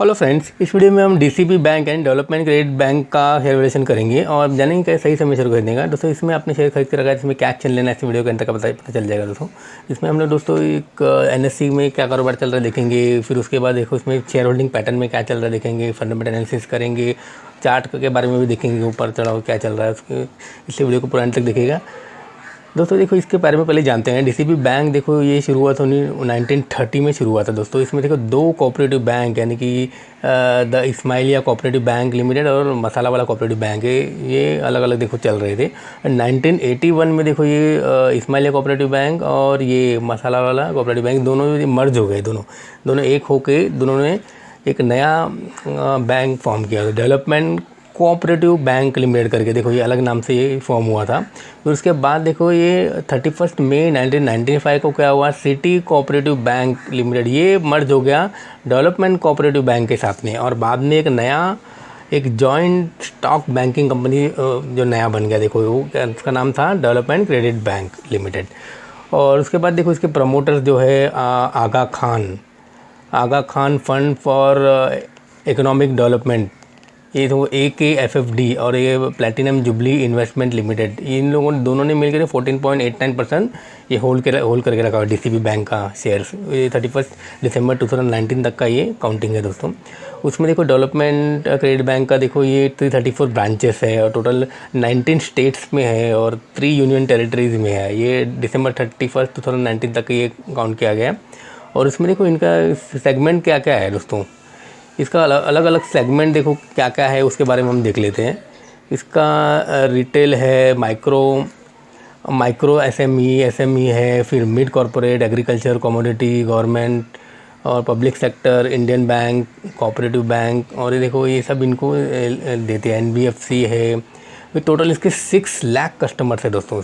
Hello friends, इस video में हम DCB bank and development credit bank का शेयर वैल्यूएशन करेंगे और जानेंगे क्या सही समय शेयर खरीदने का। दोस्तों इसमें आपने शेयर खरीद कर रखा है, इसमें क्या एक्शन लेना है इस वीडियो के अंत का पता चल जाएगा। दोस्तों इसमें हम लोग दोस्तों एक एनएससी में क्या कारोबार चल रहा है देखेंगे, फिर उसके बाद देखो इसमें शेयर होल्डिंग पैटर्न में क्या चल रहा है देखेंगे, फंडामेंटल एनालिसिस करेंगे, चार्ट के बारे में भी देखेंगे, ऊपर चढ़ाव क्या चल रहा है उसके, इसलिए वीडियो को पूरा अंत तक देखिएगा। दोस्तों देखो इसके बारे में पहले जानते हैं। डीसीबी बैंक देखो ये शुरुआत 1930 में शुरू हुआ था। दोस्तों इसमें देखो दो कोऑपरेटिव बैंक यानी कि the Ismailia cooperative bank limited और मसाला वाला कोऑपरेटिव बैंक है, ये अलग अलग देखो चल रहे थे। 1981 में देखो ये इस्माइलिया कोऑपरेटिव बैंक और ये मसाला वाला कोऑपरेटिव बैंक दोनों मर्ज हो गए, दोनों एक होके दोनों ने एक नया बैंक फॉर्म किया, डेवलपमेंट कोऑपरेटिव बैंक लिमिटेड करके। देखो ये अलग नाम से ये फॉर्म हुआ था। फिर उसके बाद देखो ये 31 मई 1995 को क्या हुआ, सिटी कोऑपरेटिव बैंक लिमिटेड ये मर्ज हो गया डेवलपमेंट कोऑपरेटिव बैंक के साथ में, और बाद में एक नया एक जॉइंट स्टॉक बैंकिंग कंपनी जो नया बन गया, देखो वो उसका नाम था डेवलपमेंट क्रेडिट बैंक लिमिटेड। और उसके बाद देखो इसके प्रमोटर्स जो है Aga Khan fund for economic development, ये तो AKFFD और ये प्लैटिनम जुबली इन्वेस्टमेंट लिमिटेड, इन लोगों ने दोनों ने मिलकर 14.89% ये होल्ड करके रखा हुआ डीसीबी बैंक का शेयर्स। ये 31 दिसंबर 2019 तक का ये काउंटिंग है। दोस्तों उसमें देखो डेवलपमेंट क्रेडिट बैंक का देखो ये 334 ब्रांचेस है और टोटल 19 स्टेट्स में है और 3 यूनियन टेरिटरीज़ में है। ये दिसंबर 31 2019 तक ये काउंट किया गया। और उसमें देखो इनका सेगमेंट क्या क्या है दोस्तों, इसका अलग अलग सेगमेंट देखो क्या क्या है उसके बारे में हम देख लेते हैं। इसका रिटेल है, माइक्रो एसएमई है, फिर mid corporate, agriculture, commodity, government और public sector, Indian bank, cooperative bank, और ये देखो ये सब इनको देते हैं। NBFC है। फिर टोटल इसके 6 लाख कस्टमर्स है दोस्तों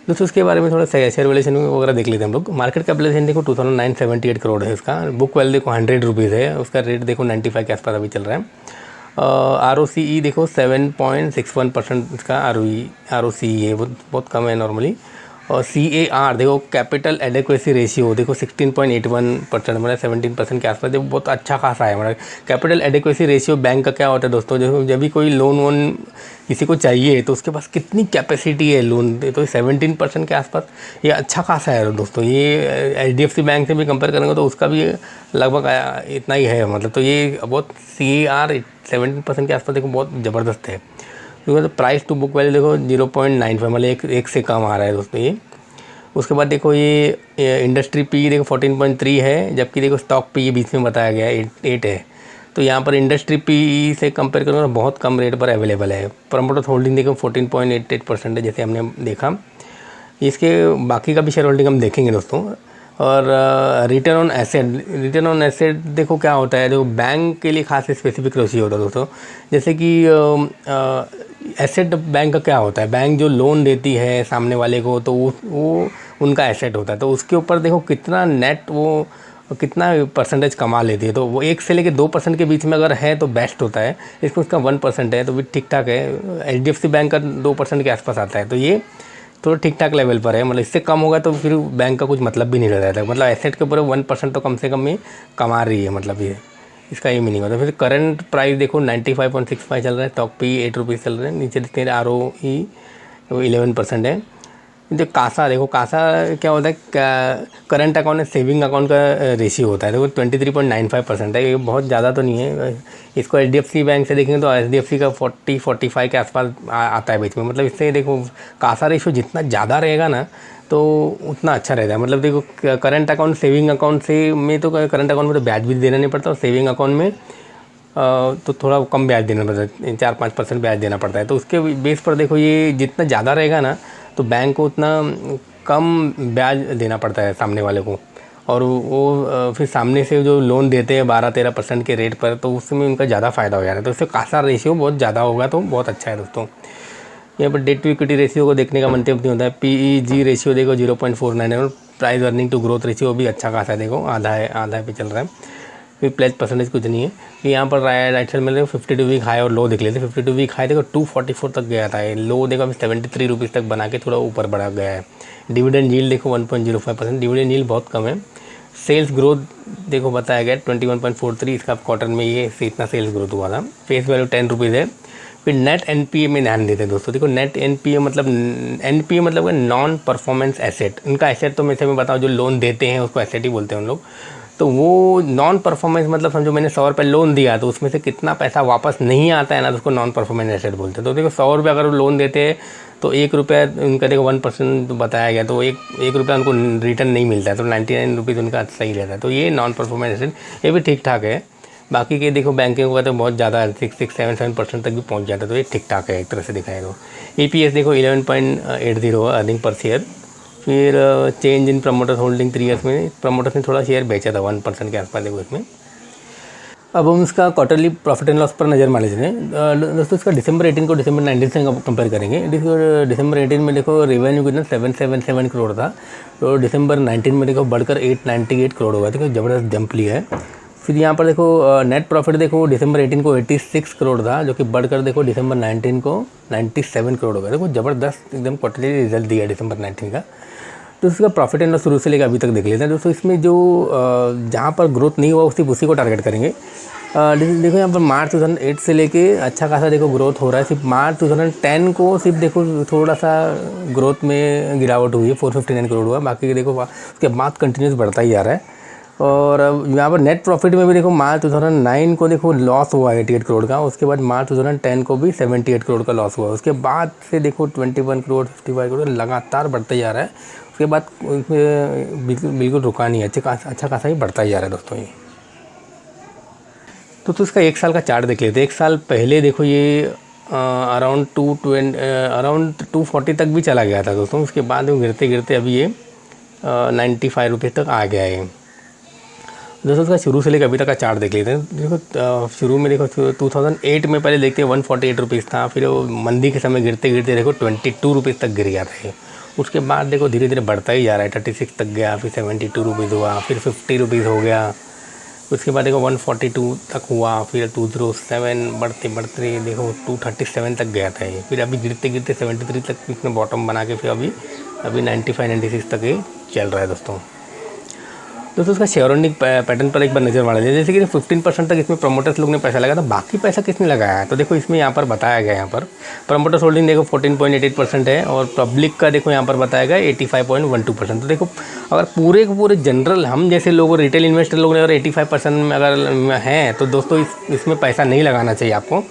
दोस्तों उसके बारे में थोड़ा शेयर वैल्यूएशन वगैरह देख लेते हैं हम लोग। मार्केट कैपिटलाइजेशन देखो 2978 करोड़ है इसका। बुक वैल्यू देखो 100 रुपीज़ है, उसका रेट देखो 95 के आसपास अभी चल रहा है। ROCE देखो 7.61% इसका ROCE है, बहुत कम है नॉर्मली। और CAR देखो कैपिटल एडेक्वेसी रेशियो देखो 16.81%, मतलब 17% के आसपास, देखो बहुत अच्छा खासा है। मतलब कैपिटल एडेक्वेसी रेशियो बैंक का क्या होता है दोस्तों, जब भी कोई लोन वोन किसी को चाहिए तो उसके पास कितनी कैपेसिटी है लोन, तो 17% के आसपास ये अच्छा खासा है दोस्तों। ये HDFC बैंक से भी कंपेयर करेंगे तो उसका भी लगभग इतना ही है, मतलब तो ये बहुत CAR 17% के आसपास देखो बहुत ज़बरदस्त है। तो प्राइस टू बुक वैल्यू देखो 0.95, मतलब एक से कम आ रहा है दोस्तों ये। उसके बाद देखो ये इंडस्ट्री पी देखो 14.3 है, जबकि देखो स्टॉक पी बीच में बताया गया है 8 है। तो यहाँ पर इंडस्ट्री पी से कंपेयर करूँगा तो बहुत कम रेट पर अवेलेबल है। प्रमोटर होल्डिंग देखो 14.88% है जैसे हमने देखा। इसके बाकी का भी शेयर होल्डिंग हम देखेंगे दोस्तों। और रिटर्न ऑन एसेट देखो क्या होता है, देखो बैंक के लिए खास स्पेसिफिक रेशियो होता है दोस्तों। जैसे कि एसेट बैंक का क्या होता है, बैंक जो लोन देती है सामने वाले को तो वो उनका एसेट होता है, तो उसके ऊपर देखो कितना नेट वो कितना परसेंटेज कमा लेती है। तो वो 1 से लेकर 2% के बीच में अगर है तो बेस्ट होता है। इसको उसका 1% है तो भी ठीक ठाक है। HDFC बैंक का 2% के आसपास आता है, तो ये थोड़ा ठीक ठाक लेवल पर है। मतलब इससे कम होगा तो फिर बैंक का कुछ मतलब भी नहीं रह जाता है। मतलब एसेट के ऊपर 1% तो कम से कम ये कमा रही है, मतलब ये इसका ये मीनिंग होता है। फिर करंट प्राइस देखो 95.65 चल रहा है, स्टॉक पे 8 रुपीज़ चल रहे हैं। नीचे देखते हैं ROE 11% है। जो कासा देखो, कासा क्या होता है, करंट अकाउंट और सेविंग अकाउंट का रेशियो होता है, देखो 23.95% है। ये बहुत ज़्यादा तो नहीं है। इसको HDFC बैंक से देखेंगे तो HDFC का 40-45 के आसपास आता है बीच में। मतलब इससे देखो कासा रेशियो जितना ज़्यादा रहेगा ना तो उतना अच्छा रहता है। मतलब देखो करंट अकाउंट सेविंग अकाउंट से में तो करंट अकाउंट में तो ब्याज भी देना नहीं पड़ता, और सेविंग अकाउंट में तो थोड़ा कम ब्याज देना पड़ता है, 4-5% ब्याज देना पड़ता है। तो उसके बेस पर देखो ये जितना ज़्यादा रहेगा ना तो बैंक को उतना कम ब्याज देना पड़ता है सामने वाले को, और वो फिर सामने से जो लोन देते हैं 12-13% के रेट पर, तो उसमें उनका ज़्यादा फ़ायदा हो जा रहा है। तो उससे कासा रेशियो बहुत ज़्यादा होगा तो बहुत अच्छा है दोस्तों। यहाँ पर डेट टू इक्विटी रेशियो को देखने का मंतव्य नहीं होता है। PEG रेशियो देखो 0.49 है, और price earning to growth ratio भी अच्छा खासा है, देखो आधा पे चल रहा है। फिर प्लेज परसेंटेज कुछ नहीं है। फिर यहाँ पर राइट साइड में देखो 52 वीक हाई और लो देख लेते हैं। 52 वीक हाई देखो 244 तक गया था, लो देखो अभी 73 रुपीज़ तक बना के थोड़ा ऊपर बढ़ा गया है। डिविडेंड यील्ड देखो 1.05%, डिविडेंड यील्ड बहुत कम है। सेल्स ग्रोथ देखो बताया गया 21.43, इसका क्वार्टर में ये इतना सेल्स ग्रोथ हुआ था। फेस वैल्यू 10 रुपीज़ है। फिर नेट एनपीए में ध्यान देते हैं दोस्तों। देखो नेट एनपीए मतलब नॉन परफॉर्मेंस एसेट। इनका एसेट तो मैं बताऊँ, जो लोन देते हैं उसको एसेट ही बोलते हैं उन लोग। तो वो नॉन परफॉर्मेंस मतलब समझो मैंने 100 रुपये लोन दिया तो उसमें से कितना पैसा वापस नहीं आता है ना, तो उसको नॉन परफॉर्मेंस एसेट बोलते हैं। तो देखो 100 रुपये अगर वो लोन देते हैं तो 1 रुपया उनका देखो 1% बताया गया, तो एक रुपया उनको रिटर्न नहीं मिलता है, तो 99 रुपीज़ उनका सही रहता है। तो ये नॉन परफॉर्मेंस एसेट, ये भी ठीक ठाक है। बाकी के देखो बैंकिंग का तो बहुत ज़्यादा 6-7% तक भी पहुंच जाता है, तो ये ठीक ठाक है एक तरह से दिखाए तो। EPS देखो 11.80 अर्निंग पर शेयर। फिर change in promoter holding 3 years में प्रमोटर्स ने थोड़ा शेयर बेचा था 1% के आसपास देखो इसमें। अब हम इसका क्वार्टरली प्रॉफिट एंड लॉस पर नज़र मार लेते हैं दोस्तों। इसका दिसंबर 18 को दिसंबर 19 से कंपेयर करेंगे। दिसंबर 18 में देखो रेवेन्यू कितना 777 करोड़ था, तो दिसंबर 19 में देखो बढ़कर 898 करोड़ हुआ, देखो ज़बरदस्त जंप लिया है। फिर यहाँ पर देखो नेट प्रॉफिट देखो दिसंबर 18 को 86 करोड़ था, जो कि बढ़कर देखो दिसंबर 19 को 97 करोड़ हो गया। देखो ज़बरदस्त एकदम क्वार्टरली रिजल्ट दिया दिसंबर 19 का। तो इसका प्रॉफिट एंड लॉस शुरू से लेकर अभी तक देख लेते हैं दोस्तों। इसमें जो जहाँ पर ग्रोथ नहीं हुआ सिर्फ उसी को टारगेट करेंगे। देखो यहाँ पर मार्च 2008 से लेके अच्छा खासा देखो ग्रोथ हो रहा है। सिर्फ मार्च 2010 को सिर्फ देखो थोड़ा सा ग्रोथ में गिरावट हुई है, 459 करोड़ हुआ। बाकी देखो उसके बाद कंटिन्यूस बढ़ता ही जा रहा है। और यहाँ पर नेट प्रॉफिट में भी देखो मार्च 2009 को देखो लॉस हुआ 88 करोड़ का, उसके बाद मार्च 2010 को भी 78 करोड़ का लॉस हुआ। उसके बाद से देखो 21 करोड़ 55 करोड़ लगातार बढ़ता ही जा रहा है। उसके बाद बिल्कुल रुका नहीं है, अच्छा खासा ही बढ़ता ही जा रहा है दोस्तों ये। तो इसका 1 साल का चार्ट देख लेते हैं। 1 साल पहले देखो ये अराउंड 240 तक भी चला गया था दोस्तों। उसके बाद गिरते गिरते अभी ये 95 रुपीज़ तक आ गया है दोस्तों। उसका शुरू से लेकर अभी तक का चार्ट देख लेते हैं। देखो शुरू में देखो 2008 में पहले देखते हैं 148 रुपीज़ था, फिर वो मंदी के समय गिरते गिरते देखो 22 रुपीज़ तक गिर गया था ये। उसके बाद देखो धीरे धीरे बढ़ता ही जा रहा है, 36 तक गया, फिर 72 रुपीज़ हुआ, फिर 50 रुपीज़ हो गया। उसके बाद देखो 142 तक हुआ, फिर 207 बढ़ते बढ़ते देखो 237 तक गया था ये। फिर अभी गिरते गिरते 73 तक इसने बॉटम बना के फिर अभी 95-96 तक ये चल रहा है दोस्तों। इसका शेयर होल्डिंग पैटर्न पर एक बार नज़र मार लीजिए। जैसे कि 15% तक इसमें प्रमोटर्स लोग ने पैसा लगाया, तो बाकी पैसा किसने लगाया है? तो देखो इसमें यहाँ पर बताया गया, यहाँ पर प्रमोटर्स होल्डिंग देखो 14.88% है, और पब्लिक का देखो यहाँ पर बताया गया 85.12%। तो देखो अगर पूरे के पूरे जनरल हम जैसे लोगों रिटेल इन्वेस्टर लोग ने अगर 85% में अगर हैं, तो दोस्तों इसमें पैसा नहीं लगाना चाहिए आपको।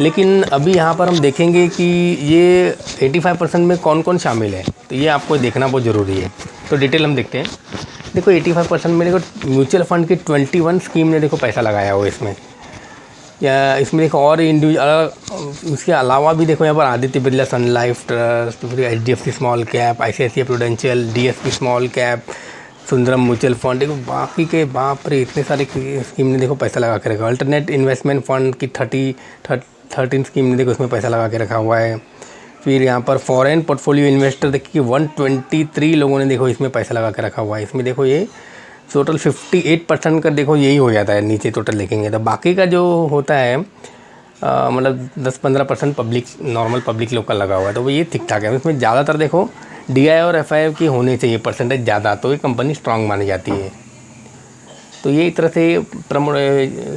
लेकिन अभी यहाँ पर हम देखेंगे कि ये 85% में कौन कौन शामिल है, तो ये आपको देखना बहुत ज़रूरी है। तो डिटेल हम देखते हैं। देखो 85% में देखो म्यूचुअल फंड की 21 स्कीम ने देखो पैसा लगाया हुआ इसमें, या इसमें देखो और इंडिविजुअल उसके अलावा भी देखो यहाँ पर आदित्य बिरला सन लाइफ ट्रस्ट, फिर HDFC small cap, ICICI prudential, DSP small cap, Sundaram mutual fund, देखो बाकी के बाप रे इतने सारे स्कीम ने देखो पैसा लगा के रखा। अल्टरनेट इन्वेस्टमेंट फंड की 13 स्कीम ने देखो उसमें पैसा लगा के रखा हुआ है। फिर यहाँ पर फॉरेन पोर्टफोलियो इन्वेस्टर देखिए 123 लोगों ने देखो इसमें पैसा लगा के रखा हुआ है। इसमें देखो ये टोटल 58% का देखो यही हो जाता है, नीचे टोटल देखेंगे तो। बाकी का जो होता है मतलब 10-15% पब्लिक नॉर्मल पब्लिक लोग का लगा हुआ है, तो वो ये ठीक ठाक है। इसमें ज़्यादातर देखो DI और FI की होने चाहिए परसेंटेज ज़्यादा, तो ये कंपनी स्ट्रांग मानी जाती है। तो ये एक तरह से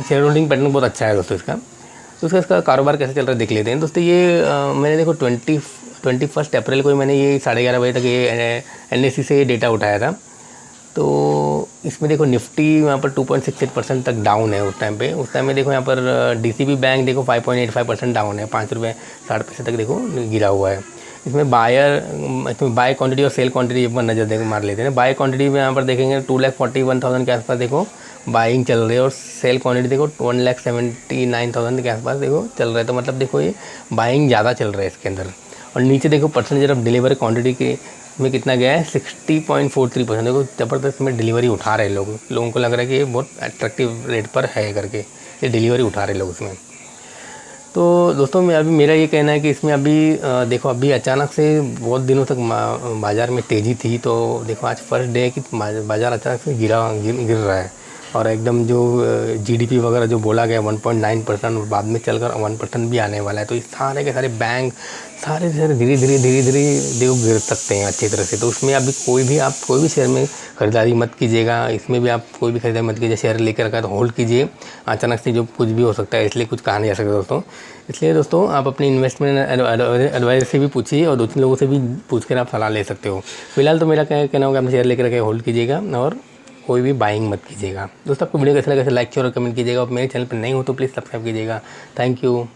शेयर होल्डिंग पैटर्न बहुत अच्छा है दोस्तों इसका। तो इसका कारोबार कैसे चल रहा है देख लेते हैं दोस्तों। ये मैंने देखो 21 अप्रैल को मैंने ये 11:30 बजे तक ये NSE से डेटा उठाया था। तो इसमें देखो निफ्टी यहाँ पर 2.68% तक डाउन है उस टाइम पे। उस टाइम में देखो यहाँ पर DCB बैंक देखो 5.85% डाउन है, 5 रुपये 60 पैसे तक देखो गिरा हुआ है। इसमें बाय क्वांटिटी और सेल क्वांटिटी एक बार नज़र मार लेते हैं। बाय क्वांटिटी में यहाँ पर देखेंगे 2,41,000 के आसपास देखो बाइंग चल रही है, और सेल क्वांटिटी देखो 1,79,000 के आसपास देखो चल रहा है। तो मतलब देखो ये बाइंग ज़्यादा चल रहा है इसके अंदर। और नीचे देखो परसेंटेज ऑफ डिलीवरी क्वांटिटी के में कितना गया है 60.43%। देखो ज़बरदस्त में डिलीवरी उठा रहे लोगों को लग रहा है कि ये बहुत अट्रैक्टिव रेट पर है करके ये डिलीवरी उठा रहे लोग उसमें। तो दोस्तों मेरा ये कहना है कि इसमें अभी देखो अभी अचानक से बहुत दिनों तक बाज़ार में तेज़ी थी, तो देखो आज फर्स्ट डे है कि बाज़ार अचानक से गिर रहा है। और एकदम जो जीडीपी वगैरह जो बोला गया 1.9% और बाद में चलकर 1% भी आने वाला है। तो ये सारे के सारे बैंक सारे धीरे धीरे देखो गिर सकते हैं अच्छी तरह से। तो उसमें अभी आप कोई भी शेयर में ख़रीदारी मत कीजिएगा। इसमें भी आप कोई भी खरीदारी मत कीजिए। शेयर लेकर रखा है तो होल्ड कीजिए। अचानक से जो कुछ भी हो सकता है, इसलिए कुछ कहा नहीं जा सकता दोस्तों। इसलिए दोस्तों आप अपनी इन्वेस्टमेंट एडवाइज़र से भी पूछिए और 2-3 लोगों से भी पूछ कर आप सलाह ले सकते हो। फिलहाल तो मेरा कहना होगा अपने शेयर लेकर रखे होल्ड कीजिएगा और कोई भी बाइंग मत कीजिएगा। दोस्तों आपको वीडियो कैसा लगा लाइक और कमेंट कीजिएगा और मेरे चैनल पर नहीं हो तो प्लीज़ सब्सक्राइब कीजिएगा। Thank you.